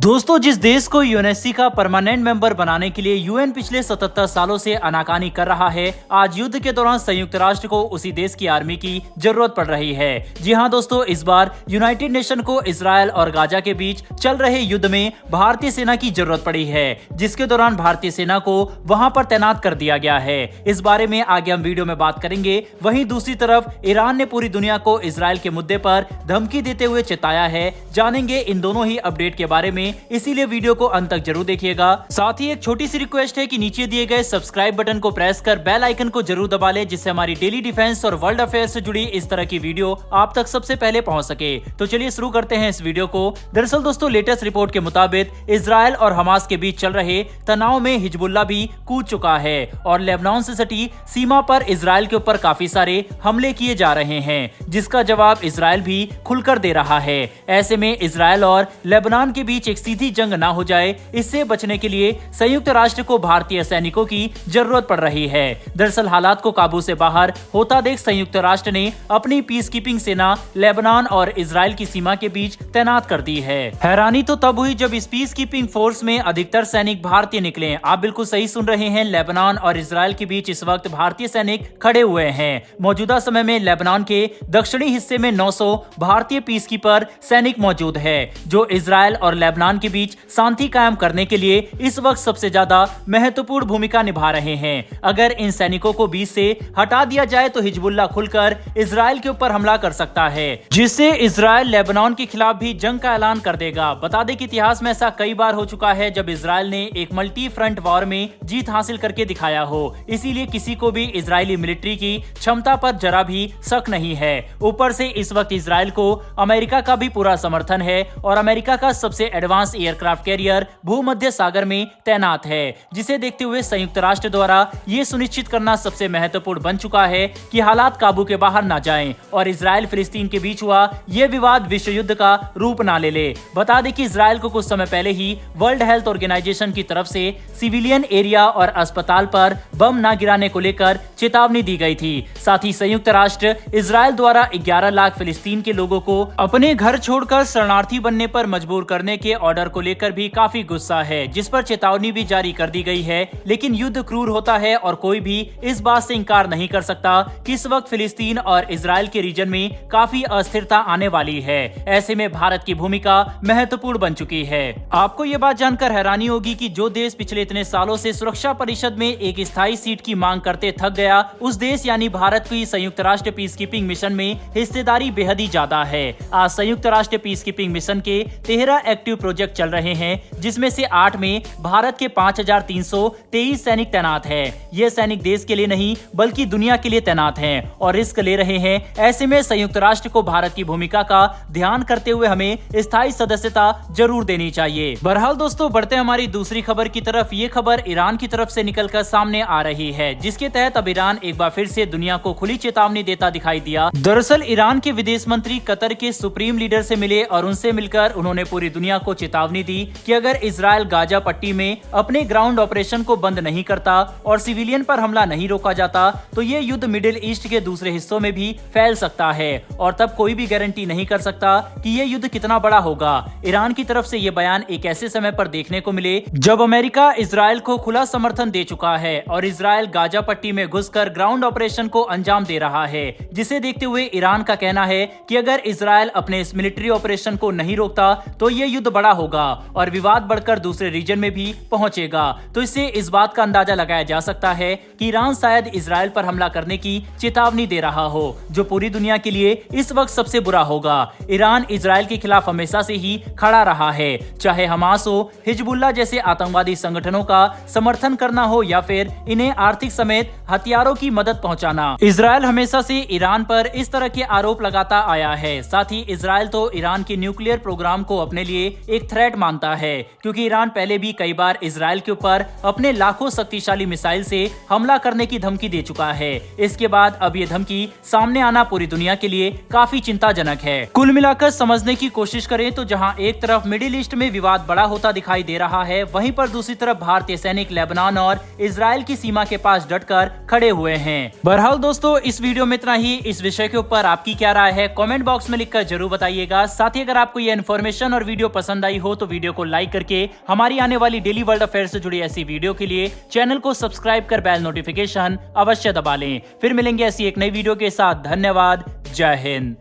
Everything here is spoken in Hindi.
दोस्तों, जिस देश को यूएनएससी का परमानेंट मेंबर बनाने के लिए यूएन पिछले 77 सालों से आनाकानी कर रहा है, आज युद्ध के दौरान संयुक्त राष्ट्र को उसी देश की आर्मी की जरूरत पड़ रही है। जी हां दोस्तों, इस बार यूनाइटेड नेशन को इजरायल और गाजा के बीच चल रहे युद्ध में भारतीय सेना की जरूरत पड़ी है, जिसके दौरान भारतीय सेना को वहां पर तैनात कर दिया गया है। इस बारे में आगे हम वीडियो में बात करेंगे। वहीं दूसरी तरफ ईरान ने पूरी दुनिया को इजरायल के मुद्दे पर धमकी देते हुए चेताया है। जानेंगे इन दोनों ही अपडेट के बारे में, इसीलिए वीडियो को अंत तक जरूर देखिएगा। साथ ही एक छोटी सी रिक्वेस्ट है कि नीचे दिए गए सब्सक्राइब बटन को प्रेस कर बेल आइकन को जरूर दबा लें, जिससे हमारी डेली डिफेंस और वर्ल्ड अफेयर से जुड़ी इस तरह की वीडियो आप तक सबसे पहले पहुंच सके। तो चलिए शुरू करते हैं इस वीडियो को। दरअसल दोस्तों, लेटेस्ट रिपोर्ट के मुताबिक इजरायल और हमास के बीच चल रहे तनाव में हिजबुल्लाह भी कूद चुका है और लेबनान से सटी सीमा पर इजरायल के ऊपर काफी सारे हमले किए जा रहे हैं, जिसका जवाब इजरायल भी खुलकर दे रहा है। ऐसे में इजरायल और लेबनान के बीच एक सीधी जंग ना हो जाए, इससे बचने के लिए संयुक्त राष्ट्र को भारतीय सैनिकों की जरूरत पड़ रही है। दरअसल हालात को काबू से बाहर होता देख संयुक्त राष्ट्र ने अपनी पीस कीपिंग सेना लेबनान और इजरायल की सीमा के बीच तैनात कर दी है। हैरानी तो तब हुई जब इस पीस कीपिंग फोर्स में अधिकतर सैनिक भारतीय निकले। आप बिल्कुल सही सुन रहे हैं, लेबनान और इजरायल के बीच इस वक्त भारतीय सैनिक खड़े हुए हैं। मौजूदा समय में लेबनान के दक्षिणी हिस्से में 900 भारतीय पीस कीपर सैनिक मौजूद है, जो इजरायल और लेबनान के बीच शांति कायम करने के लिए इस वक्त सबसे ज्यादा महत्वपूर्ण भूमिका निभा रहे हैं। अगर इन सैनिकों को बीच से हटा दिया जाए तो हिजबुल्लाह खुलकर इजरायल के ऊपर हमला कर सकता है, जिससे इजरायल लेबनान के खिलाफ भी जंग का ऐलान कर देगा। बता दें कि इतिहास में ऐसा कई बार हो चुका है जब इजरायल ने एक मल्टी फ्रंट वॉर में जीत हासिल करके दिखाया हो। इसीलिए किसी को भी इजरायली मिलिट्री की क्षमता पर जरा भी शक नहीं है। ऊपर से इस वक्त इजरायल को अमेरिका का भी पूरा समर्थन है और अमेरिका का सबसे एडवांस एयरक्राफ्ट कैरियर भूमध्य सागर में तैनात है, जिसे देखते हुए संयुक्त राष्ट्र द्वारा ये सुनिश्चित करना सबसे महत्वपूर्ण बन चुका है कि हालात काबू के बाहर ना जाएं और इजरायल फिलिस्तीन के बीच हुआ ये विवाद विश्व युद्ध का रूप ना ले ले। बता दें कि इजरायल को कुछ समय पहले ही वर्ल्ड हेल्थ ऑर्गेनाइजेशन की तरफ से सिविलियन एरिया और अस्पताल पर बम न गिराने को लेकर चेतावनी दी गई थी। साथ ही संयुक्त राष्ट्र इजरायल द्वारा 11 लाख फिलिस्तीन के लोगों को अपने घर छोड़कर शरणार्थी बनने पर मजबूर करने के ऑर्डर को लेकर भी काफी गुस्सा है, जिस पर चेतावनी भी जारी कर दी गई है। लेकिन युद्ध क्रूर होता है और कोई भी इस बात से इनकार नहीं कर सकता कि इस वक्त फिलिस्तीन और इजरायल के रीजन में काफी अस्थिरता आने वाली है। ऐसे में भारत की भूमिका महत्वपूर्ण बन चुकी है। आपको ये बात जानकर हैरानी होगी कि जो देश पिछले इतने सालों से सुरक्षा परिषद में एक स्थायी सीट की मांग करते थक गया, उस देश यानी भारत की संयुक्त राष्ट्र पीस कीपिंग मिशन में हिस्सेदारी बेहद ही ज्यादा है। आज संयुक्त राष्ट्र पीस कीपिंग मिशन के 13 एक्टिव प्रोजेक्ट चल रहे हैं, जिसमें से 8 में भारत के 5323 सैनिक तैनात हैं। ये सैनिक देश के लिए नहीं बल्कि दुनिया के लिए तैनात हैं और रिस्क ले रहे हैं। ऐसे में संयुक्त राष्ट्र को भारत की भूमिका का ध्यान करते हुए हमें स्थायी सदस्यता जरूर देनी चाहिए। बहरहाल दोस्तों, बढ़ते हमारी दूसरी खबर की तरफ। ये खबर ईरान की तरफ से निकलकर सामने आ रही है, जिसके तहत अब ईरान एक बार फिर से दुनिया को खुली चेतावनी देता दिखाई दिया। दरअसल ईरान के विदेश मंत्री कतर के सुप्रीम लीडर से मिले और उनसे मिलकर उन्होंने पूरी दुनिया को चेतावनी दी कि अगर इजरायल गाजा पट्टी में अपने ग्राउंड ऑपरेशन को बंद नहीं करता और सिविलियन पर हमला नहीं रोका जाता, तो ये युद्ध मिडिल ईस्ट के दूसरे हिस्सों में भी फैल सकता है और तब कोई भी गारंटी नहीं कर सकता कि ये युद्ध कितना बड़ा होगा। ईरान की तरफ से ये बयान एक ऐसे समय पर देखने को मिले जब अमेरिका इजरायल को खुला समर्थन दे चुका है और इजरायल गाजा पट्टी में घुसकर ग्राउंड ऑपरेशन को अंजाम दे रहा है, जिसे देखते हुए ईरान का कहना है कि अगर इजरायल अपने इस मिलिट्री ऑपरेशन को नहीं रोकता तो ये युद्ध बड़ा होगा और विवाद बढ़कर दूसरे रीजन में भी पहुंचेगा। तो इससे इस बात का अंदाजा लगाया जा सकता है कि ईरान शायद इजरायल पर हमला करने की चेतावनी दे रहा हो, जो पूरी दुनिया के लिए इस वक्त सबसे बुरा होगा। ईरान इजरायल के खिलाफ हमेशा से ही खड़ा रहा है, चाहे हमास हो, हिजबुल्लाह जैसे आतंकवादी संगठनों का समर्थन करना हो या फिर इन्हें आर्थिक समेत हथियारों की मदद पहुंचाना। इजरायल हमेशा से ईरान पर इस तरह के आरोप लगाता आया है। साथ ही इजरायल तो ईरान के न्यूक्लियर प्रोग्राम को अपने लिए एक थ्रेट मानता है, क्योंकि ईरान पहले भी कई बार इजरायल के ऊपर अपने लाखों शक्तिशाली मिसाइल से हमला करने की धमकी दे चुका है। इसके बाद अब ये धमकी सामने आना पूरी दुनिया के लिए काफी चिंताजनक है। कुल मिलाकर समझने की कोशिश करें तो जहां एक तरफ मिडिल ईस्ट में विवाद बड़ा होता दिखाई दे रहा है, वहीं पर दूसरी तरफ भारतीय सैनिक लेबनान और इजरायल की सीमा के पास डटकर खड़े हुए हैं। बहरहाल दोस्तों, इस वीडियो में इतना ही। इस विषय के ऊपर आपकी क्या राय है कमेंट बॉक्स में लिखकर जरूर बताइएगा। साथ ही अगर आपको ये इन्फॉर्मेशन और वीडियो पसंद आई आई हो तो वीडियो को लाइक करके हमारी आने वाली डेली वर्ल्ड अफेयर से जुड़ी ऐसी वीडियो के लिए चैनल को सब्सक्राइब कर बेल नोटिफिकेशन अवश्य दबा लें। फिर मिलेंगे ऐसी एक नई वीडियो के साथ। धन्यवाद। जय हिंद।